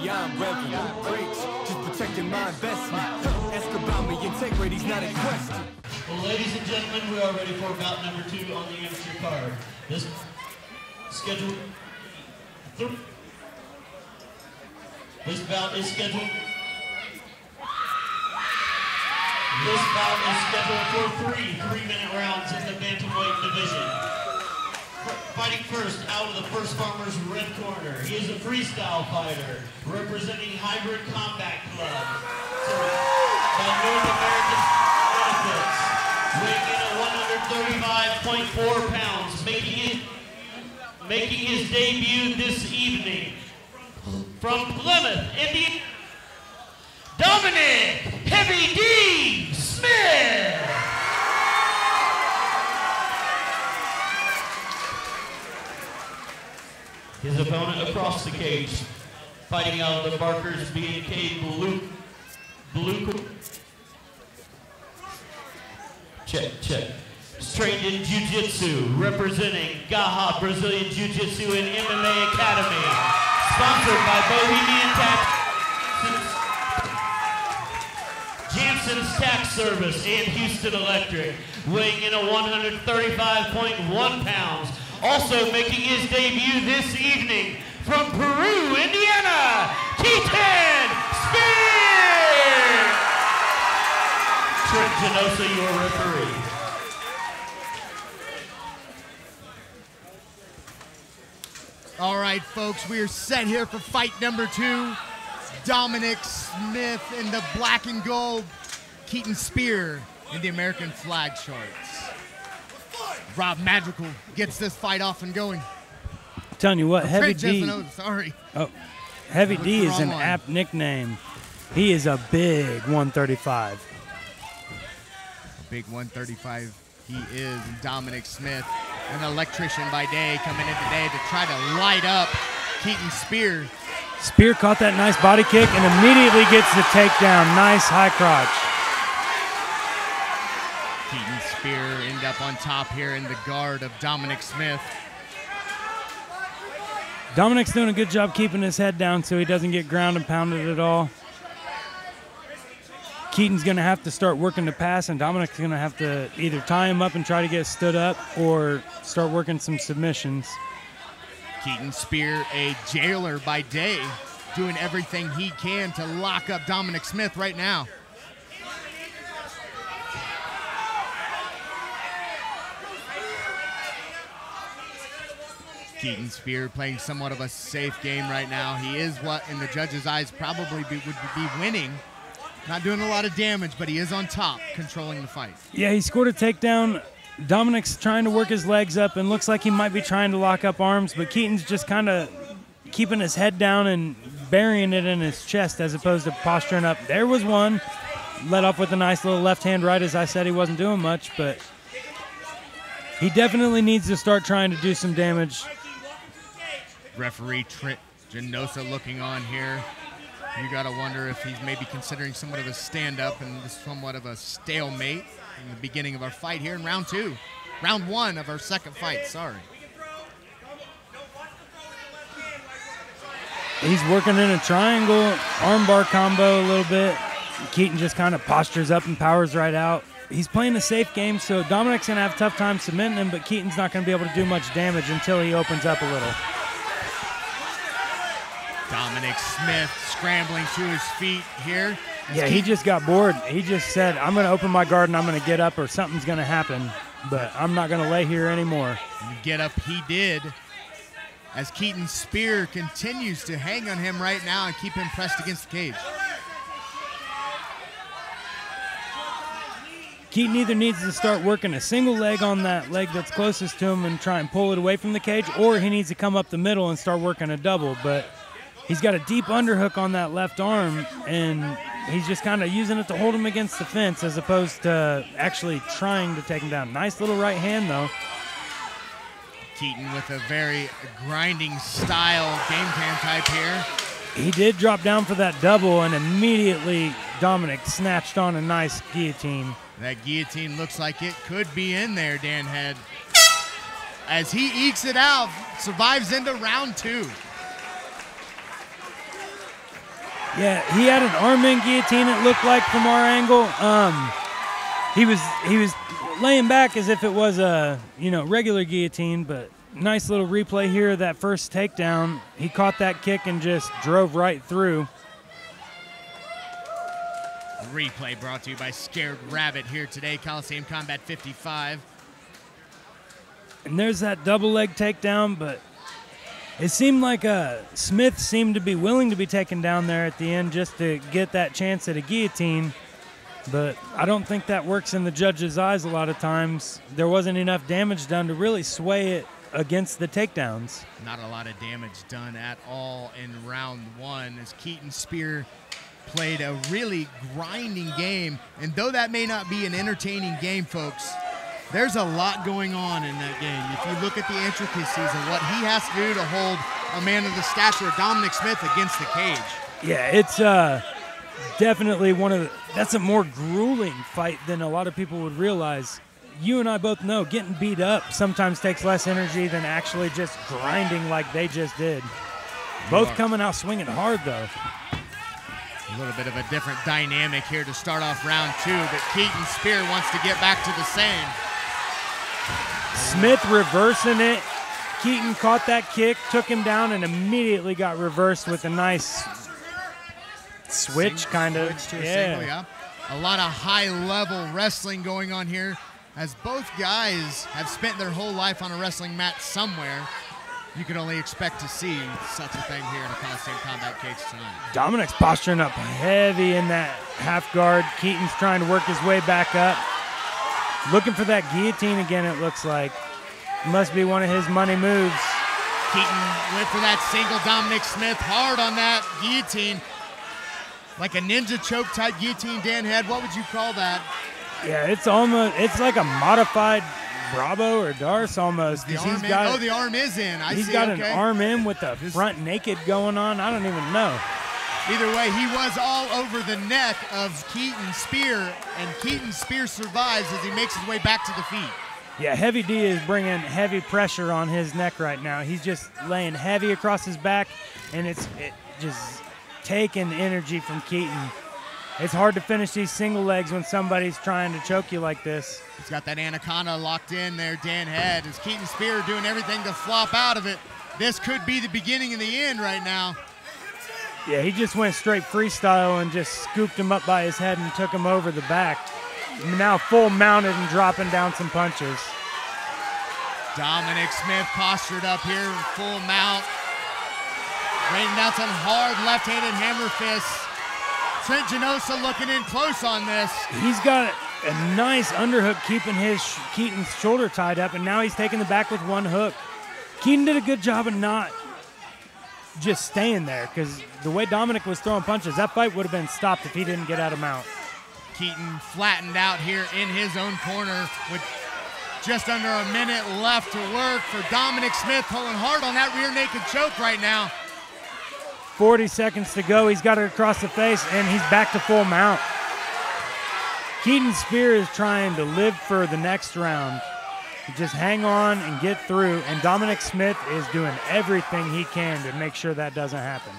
beyond revenue. Breaks, just protecting my investment. Ask about me, integrity's not in question. Well, ladies and gentlemen, we are ready for bout number 2 on the amateur card. This scheduled. This bout is scheduled. This bout is scheduled for 3 3-minute rounds in the bantamweight division. Fighting first out of the First Farmers red corner. He is a freestyle fighter representing Hybrid Combat Club. So, by North American benefits, weighing in at 135.4 pounds, making his debut this evening from Plymouth, Indiana, Dominic Heavy D Smith. His opponent across the cage, fighting out of the Barkers B&K Blue. Check. Trained in Jiu-Jitsu, representing Gaha Brazilian Jiu-Jitsu and MMA Academy. Sponsored by Bohemian Jansen's Tax Service and Houston Electric. Weighing in at 135.1 pounds. Also making his debut this evening from Peru, Indiana, Keaton Spear! Trent Genosa, your referee. All right, folks, we are set here for fight number 2. Dominic Smith in the black and gold, Keaton Spear in the American flag shorts. Rob Madrigal gets this fight off and going. I'm telling you what, Heavy D. Sorry. Oh, Heavy D is an apt nickname. He is a big 135. Big 135 he is. Dominic Smith, an electrician by day, coming in today to try to light up Keaton Spear. Spear caught that nice body kick and immediately gets the takedown. Nice high crotch. Keaton Spear end up on top here in the guard of Dominic Smith. Dominic's doing a good job keeping his head down so he doesn't get ground and pounded at all. Keaton's going to have to start working the pass, and Dominic's going to have to either tie him up and try to get stood up or start working some submissions. Keaton Spear, a jailer by day, doing everything he can to lock up Dominic Smith right now. Keaton Spear playing somewhat of a safe game right now. He is what, in the judges' eyes, probably would be winning. Not doing a lot of damage, but he is on top, controlling the fight. Yeah, he scored a takedown. Dominic's trying to work his legs up and looks like he might be trying to lock up arms, but Keaton's just kind of keeping his head down and burying it in his chest as opposed to posturing up. There was one. Led off with a nice little left hand right. As I said, he wasn't doing much, but he definitely needs to start trying to do some damage. Referee Trent Genosa looking on here. You got to wonder if he's maybe considering somewhat of a stand-up and somewhat of a stalemate in the beginning of our fight here in round 2. Round 1 of our second fight, sorry. He's working in a triangle armbar combo a little bit. Keaton just kind of postures up and powers right out. He's playing a safe game, so Dominic's going to have a tough time submitting him, but Keaton's not going to be able to do much damage until he opens up a little. Dominic Smith scrambling to his feet here. Yeah, he just got bored. He just said, I'm going to open my guard and I'm going to get up or something's going to happen, but I'm not going to lay here anymore. And get up he did, as Keaton Spear continues to hang on him right now and keep him pressed against the cage. Keaton either needs to start working a single leg on that leg that's closest to him and try and pull it away from the cage, or he needs to come up the middle and start working a double, but he's got a deep underhook on that left arm, and he's just kind of using it to hold him against the fence as opposed to actually trying to take him down. Nice little right hand, though. Keaton with a very grinding style game plan type here. He did drop down for that double, and immediately Dominic snatched on a nice guillotine. That guillotine looks like it could be in there, Dan Head. As he ekes it out, survives into round 2. Yeah, he had an arm-in guillotine, it looked like, from our angle. He was laying back as if it was a, regular guillotine, but nice little replay here of that first takedown. He caught that kick and just drove right through. Replay brought to you by Scared Rabbit here today, Coliseum Combat 55. And there's that double leg takedown, but it seemed like Smith seemed to be willing to be taken down there at the end just to get that chance at a guillotine. But I don't think that works in the judge's eyes a lot of times. There wasn't enough damage done to really sway it against the takedowns. Not a lot of damage done at all in round one as Keaton Spear played a really grinding game. And though that may not be an entertaining game, folks, there's a lot going on in that game. If you look at the intricacies of what he has to do to hold a man of the stature of Dominic Smith against the cage. Yeah, it's definitely that's a more grueling fight than a lot of people would realize. You and I both know getting beat up sometimes takes less energy than actually just grinding like they just did. Both coming out swinging hard, though. A little bit of a different dynamic here to start off round two, but Keaton Spear wants to get back to the same. Smith reversing it. Keaton caught that kick, took him down, and immediately got reversed with a nice switch, kind of. Switch to a single, yeah. A lot of high-level wrestling going on here, as both guys have spent their whole life on a wrestling mat somewhere. You can only expect to see such a thing here in a Coliseum Combat cage tonight. Dominic's posturing up heavy in that half guard. Keaton's trying to work his way back up. Looking for that guillotine again, it looks like. Must be one of his money moves. Keaton went for that single. Dominic Smith hard on that guillotine. Like a ninja choke type guillotine Dan had. What would you call that? Yeah, it's like a modified Bravo or Darce almost. The arm is in. He's got an arm in with the front naked going on. I don't even know. Either way, he was all over the neck of Keaton Spear, and Keaton Spear survives as he makes his way back to the feet. Yeah, Heavy D is bringing heavy pressure on his neck right now. He's just laying heavy across his back, and it just taking energy from Keaton. It's hard to finish these single legs when somebody's trying to choke you like this. He's got that anaconda locked in there, Dan Head. As Keaton Spear doing everything to flop out of it. This could be the beginning of the end right now. Yeah, he just went straight freestyle and just scooped him up by his head and took him over the back. Now full mounted and dropping down some punches. Dominic Smith postured up here in full mount. Raining down some hard left-handed hammer fists. Trent Genosa looking in close on this. He's got a nice underhook keeping Keaton's shoulder tied up, and now he's taking the back with one hook. Keaton did a good job of not just staying there, because the way Dominic was throwing punches, that fight would have been stopped if he didn't get out of mount. Keaton flattened out here in his own corner with just under a minute left to work for Dominic Smith, pulling hard on that rear naked choke right now. 40 seconds to go. He's got it across the face, and he's back to full mount. Keaton Spear is trying to live for the next round. Just hang on and get through, and Dominic Smith is doing everything he can to make sure that doesn't happen.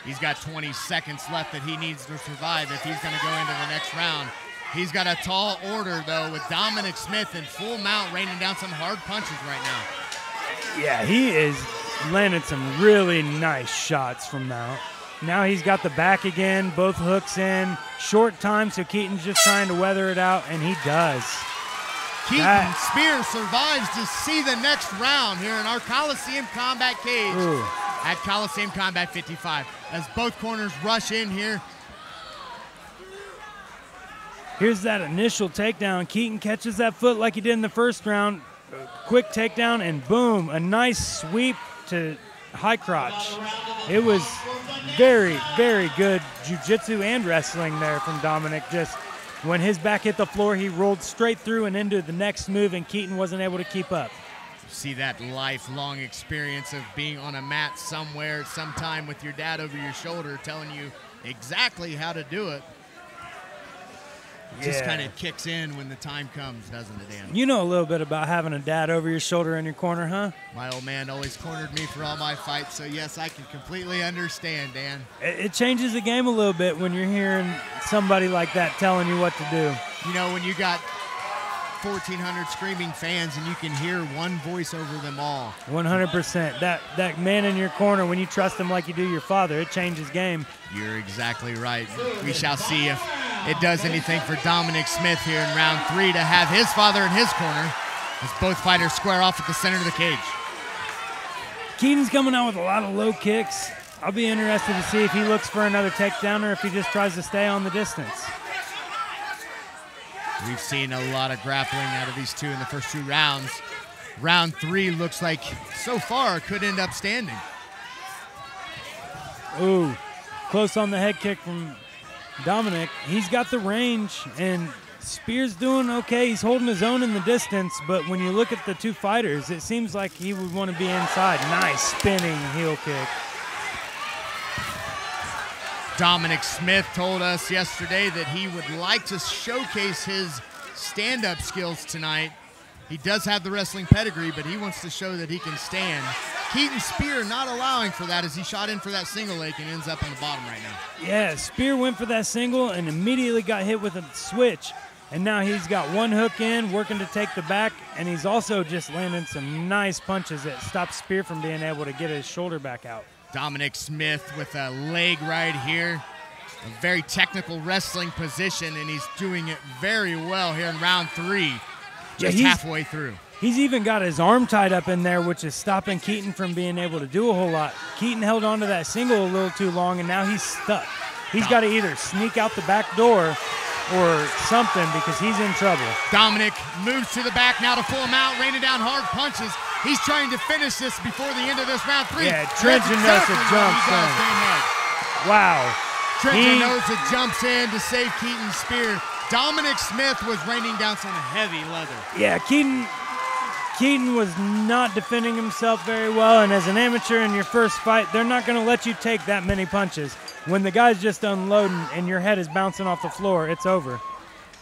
He's got 20 seconds left that he needs to survive if he's going to go into the next round. He's got a tall order, though, with Dominic Smith in full mount raining down some hard punches right now. Yeah, he is landed some really nice shots from mount. Now he's got the back again, both hooks in. Short time, so Keaton's just trying to weather it out, and he does. Keaton Spear survives to see the next round here in our Coliseum Combat cage at Coliseum Combat 55 as both corners rush in here. Here's that initial takedown. Keaton catches that foot like he did in the first round. Quick takedown, and boom, a nice sweep to high crotch. It was very, very good jiu-jitsu and wrestling there from Dominic. Just when his back hit the floor, he rolled straight through and into the next move, and Keaton wasn't able to keep up. See that lifelong experience of being on a mat somewhere, sometime with your dad over your shoulder telling you exactly how to do it. Just kind of kicks in when the time comes, doesn't it, Dan? You know a little bit about having a dad over your shoulder in your corner, huh? My old man always cornered me for all my fights, so yes, I can completely understand, Dan. It changes the game a little bit when you're hearing somebody like that telling you what to do. You know, when you got 1,400 screaming fans and you can hear one voice over them all. 100%. That man in your corner, when you trust him like you do your father, it changes game. You're exactly right. We shall see if it does anything for Dominic Smith here in round 3 to have his father in his corner as both fighters square off at the center of the cage. Keaton's coming out with a lot of low kicks. I'll be interested to see if he looks for another takedown or if he just tries to stay on the distance. We've seen a lot of grappling out of these two in the first 2 rounds. Round 3 looks like, so far, could end up standing. Ooh, close on the head kick from Dominic. He's got the range, and Spear's doing okay. He's holding his own in the distance, but when you look at the 2 fighters, it seems like he would want to be inside. Nice spinning heel kick. Dominic Smith told us yesterday that he would like to showcase his stand-up skills tonight. He does have the wrestling pedigree, but he wants to show that he can stand. Keaton Spear not allowing for that as he shot in for that single leg and ends up on the bottom right now. Yeah, Spear went for that single and immediately got hit with a switch. And now he's got one hook in, working to take the back, and he's also just landing some nice punches that stop Spear from being able to get his shoulder back out. Dominic Smith with a leg right here. A very technical wrestling position, and he's doing it very well here in round 3, just halfway through. He's even got his arm tied up in there, which is stopping Keaton from being able to do a whole lot. Keaton held onto that single a little too long, and now he's stuck. He's got to either sneak out the back door or something because he's in trouble. Dominic moves to the back now to pull him out, raining down hard punches. He's trying to finish this before the end of this round 3. Yeah, Trenchinosa jumps in. Wow. Trenchinosa jumps in to save Keaton Spear. Dominic Smith was raining down some heavy leather. Yeah, Keaton was not defending himself very well, and as an amateur in your first fight, they're not going to let you take that many punches. When the guy's just unloading and your head is bouncing off the floor, it's over.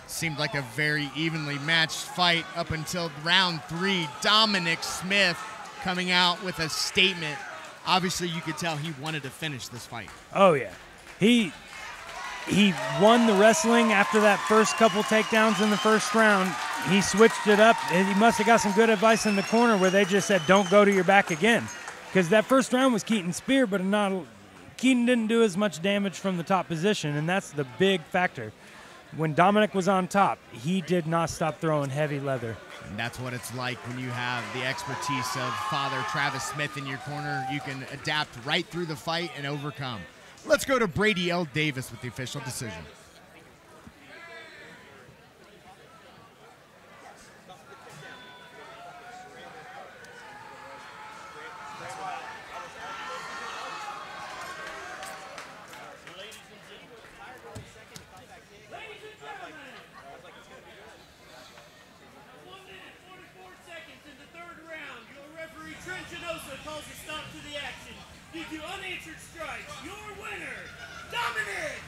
Seemed like a very evenly matched fight up until round 3. Dominic Smith coming out with a statement. Obviously, you could tell he wanted to finish this fight. Oh, yeah. He won the wrestling after that first couple takedowns in the first round. He switched it up. He must have got some good advice in the corner where they just said, don't go to your back again. Because that first round was Keaton Spear, but Keaton didn't do as much damage from the top position, and that's the big factor. When Dominic was on top, he did not stop throwing heavy leather. And that's what it's like when you have the expertise of Father Travis Smith in your corner. You can adapt right through the fight and overcome. Let's go to Brady L. Davis with the official decision. Calls a stop to the action. Due to unanswered strikes, your winner, Dominic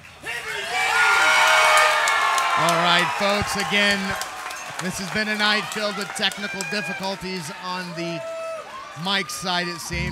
All right, folks, again, this has been a night filled with technical difficulties on the mic side, it seems.